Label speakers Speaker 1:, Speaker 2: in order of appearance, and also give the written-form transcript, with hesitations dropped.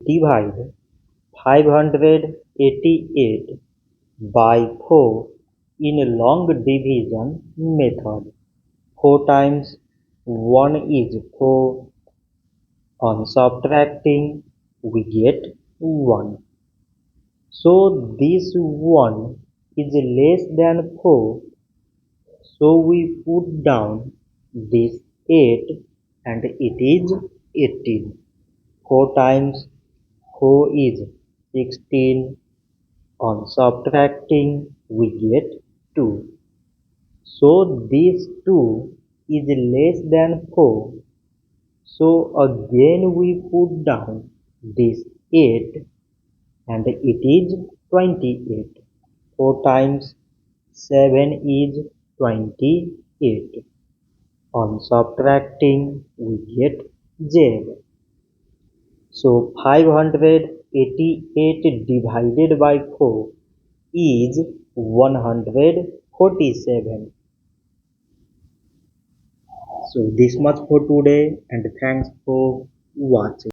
Speaker 1: Divide 588 by 4 in long division method. 4 times 1 is 4. On subtracting, we get 1. So this 1 is less than 4. So we put down this 8 and it is 18. 4 times 4 is 16. On subtracting, we get 2. So this 2 is less than 4. So again we put down this 8 and it is 28. 4 times 7 is 28. On subtracting, we get 0. So 588 divided by 4 is 147. So this much for today and thanks for watching.